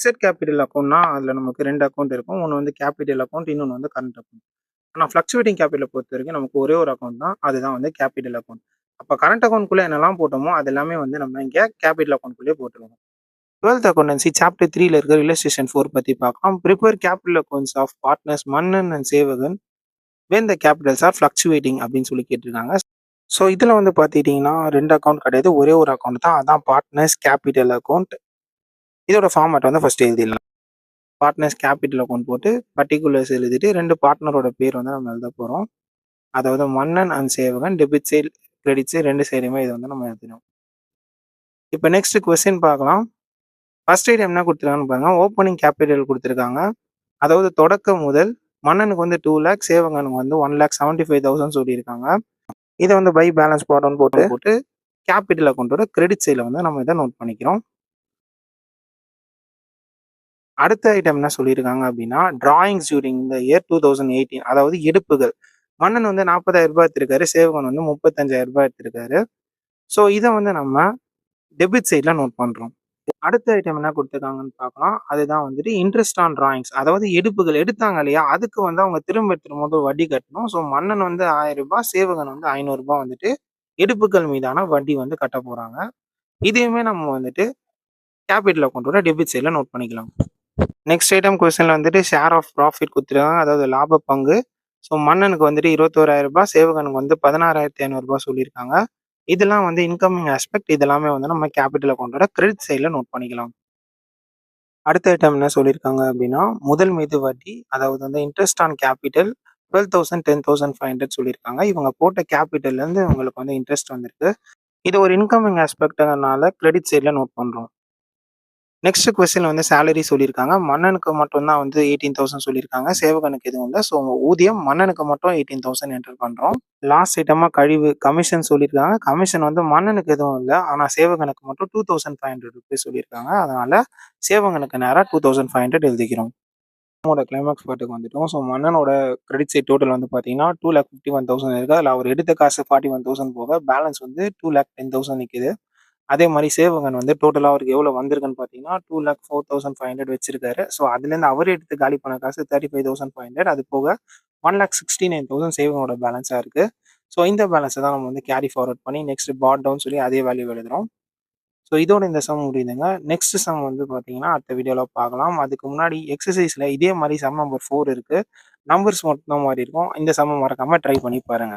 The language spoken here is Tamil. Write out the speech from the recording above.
ஃபிக்ஸட் கேபிட்டல் அக்கவுண்ட்னா அதில நமக்கு 2 அக்கவுண்ட் இருக்கும். ஒண்ணு வந்து கேபிட்டல் அக்கவுண்ட், இன்னொன்னு வந்து கரண்ட் அக்கவுண்ட். ஆனா ஃப்ளக்சுவேட்டிங் கேபிட்டல பொறுத்தவரைக்கும் நமக்கு ஒரே ஒரு அக்கவுண்ட் தான். அதுதான் வந்து கேபிட்டல் அக்கவுண்ட். அப்ப கரண்ட் அக்கவுண்ட்குள்ள என்னலாம் போட்டோமோ, அது எல்லாமே வந்து நம்ம இங்க கேபிட்டல் அக்கவுண்ட்குள்ளேயே போட்டுருவோம். 12th அக்கவுண்டன்சி சாப்டர் 3ல இருக்க ரிலேஷன் 4 பத்தி பார்க்கலாம். Prepare capital accounts of partners Mannan and Sevagan when the capitals are fluctuating அப்படின்னு சொல்லி கேட்டிருக்காங்க. ஸோ இதில வந்து பார்த்துக்கிட்டிங்கன்னா 2 அக்கவுண்ட் கிடையாது. ஒரே ஒரு அக்கவுண்ட் தான். அதான் பார்ட்னர்ஸ் கேபிட்டல் அக்கவுண்ட். இதோட ஃபார்மேட் வந்து ஃபர்ஸ்ட் எழுதிடலாம். பார்ட்னர்ஸ் கேபிட்டல் அக்கவுண்ட் போட்டு பர்ட்டிகுலர்ஸ் எழுதிட்டு 2 பார்ட்னரோட பேர் வந்து நம்ம எழுத போறோம். அதாவது மன்னன் அண்ட் சேவகன் டெபிட் சைடு, கிரெடிட் சைடு 2 சைடுமே இத வந்து நம்ம எழுதணும். இப்ப நெக்ஸ்ட் கொஸ்டின் பார்க்கலாம். ஃபர்ஸ்ட் ஐட்டம் என்ன குடுத்துருக்காங்கன்னு பாருங்க. ஓப்பனிங் கேபிட்டல் குடுத்துருக்காங்க. அதாவது தொடக்க முதல் மன்னனுக்கு வந்து 2 லேக், சேவகனுக்கு வந்து 1,75,000 சொல்லியிருக்காங்க. இத வந்து பை பேலன்ஸ் பாட்டோன்னு போட்டு கேபிட்டல் அக்கவுண்டோட கிரெடிட் சைடுல வந்து நம்ம இத நோட் பண்ணிக்கிறோம். அடுத்த ஐட்டம் என்ன சொல்லியிருக்காங்க அப்படின்னா, டிராயிங்ஸ் டியூரிங் த இயர் 2018 அதாவது எடுப்புகள். மன்னன் வந்து ரூ. 40,000 எடுத்திருக்காரு. சேவகன் வந்து ரூ. 35,000 எடுத்திருக்காரு. ஸோ இத வந்து நம்ம டெபிட் சைடுல நோட் பண்றோம். அடுத்த ஐட்டம் என்ன குடுத்துருக்காங்கன்னு பார்க்கலாம். அதுதான் வந்துட்டு இன்ட்ரெஸ்ட் ஆன் டிராயிங்ஸ். அதாவது எடுப்புகள் எடுத்தாங்க இல்லையா? அதுக்கு வந்து அவங்க திரும்ப திரும்ப வட்டி கட்டணும். ஸோ மன்னன் வந்து ரூ. 1000, சேவகன் வந்து ரூ. 500 வந்துட்டு எடுப்புகள் மீதான வட்டி வந்து கட்ட போறாங்க. இதையுமே நம்ம வந்துட்டு கேபிட்டல் அக்கவுண்டோட டெபிட் சைடுல நோட் பண்ணிக்கலாம். நெக்ஸ்ட் ஐட்டம் கொஸ்டின்ல வந்துட்டு ஷேர் ஆஃப் ப்ராஃபிட் குடுத்துருக்காங்க. அதாவது லாப பங்கு. ஸோ மன்னனுக்கு வந்துட்டு ரூ. 21,000, சேவகனுக்கு வந்து ரூ. 16,500 சொல்லியிருக்காங்க. இதெல்லாம் வந்து இன்கமிங் ஆஸ்பெக்ட். இதெல்லாமே வந்து நம்ம கேபிட்டல் அக்கவுண்டோட கிரெடிட் சைடுல நோட் பண்ணிக்கலாம். அடுத்த ஐட்டம் என்ன சொல்லியிருக்காங்க அப்படின்னா, முதல் மீது வட்டி, அதாவது வந்து இன்ட்ரெஸ்ட் ஆன் கேபிட்டல் 12,000, 10,500 சொல்லியிருக்காங்க. இவங்க போட்ட கேபிட்டல்ல இருந்து இவங்களுக்கு வந்து இன்ட்ரெஸ்ட் வந்திருக்கு. இது ஒரு இன்கமிங் ஆஸ்பெக்ட்னால கிரெடிட் சைடுல நோட் பண்றோம். நெக்ஸ்ட் கொஸ்டின்ல வந்து சேலரி சொல்லியிருக்காங்க. மன்னனுக்கு மட்டும் தான் வந்து 18,000 சொல்லியிருக்காங்க. சேவகனுக்கு எதுவும் இல்ல. ஸோ ஊதியம் மன்னனுக்கு மட்டும் 18,000 என்டர் பண்றோம். லாஸ்ட் ஐட்டமா கழிவு கமிஷன் சொல்லியிருக்காங்க. கமிஷன் வந்து மன்னனுக்கு எதுவும் இல்ல. ஆனா சேவகனுக்கு மட்டும் ₹2,500 சொல்லியிருக்காங்க. அதனால சேவகனுக்கு நேரா 2,500 எழுதிக்கிறோம். நம்மளோட கிளைமாக்ஸ் பார்ட்டுக்கு வந்துட்டோம். ஸோ மன்னனோட கிரெடிட் சைட் டோட்டல் வந்து பார்த்தீங்கன்னா 2,51,000 இருக்கு. அதில அவர் எடுத்த காசு 41,000 போக பேலன்ஸ் வந்து 2,10,000 நிக்குது. அதே மாரி சேவகன் வந்து டோட்டலா அவருக்கு எவ்வளோ வந்திருக்குன்னு பார்த்தீங்கன்னா, 2,04,500 வச்சிருக்காரு. ஸோ அதுலேருந்து அவரு எடுத்து காலி பண்ண காசு 35,500. அது போக 1,69,000 சேவகனோட பேலன்ஸா இருக்கு. ஸோ இந்த பேலன்ஸ தான் நம்ம வந்து கேரி ஃபார்வர்ட் பண்ணி நெக்ஸ்ட் பாட் டவுன் சொல்லி அதே வேல்யூ எழுதுறோம். ஸோ இதோட இந்த சம் முடியுதுங்க. நெக்ஸ்ட் சம் வந்து பார்த்தீங்கன்னா, அடுத்த வீடியோல பார்க்கலாம். அதுக்கு முன்னாடி எக்ஸர்சைஸ்ல இதே மாரி சம் நம்பர் 4 இருக்கு. நம்பர்ஸ் மட்டும் தான் மாறி இருக்கும். இந்த சம்ம மறக்காம ட்ரை பண்ணி பாருங்க.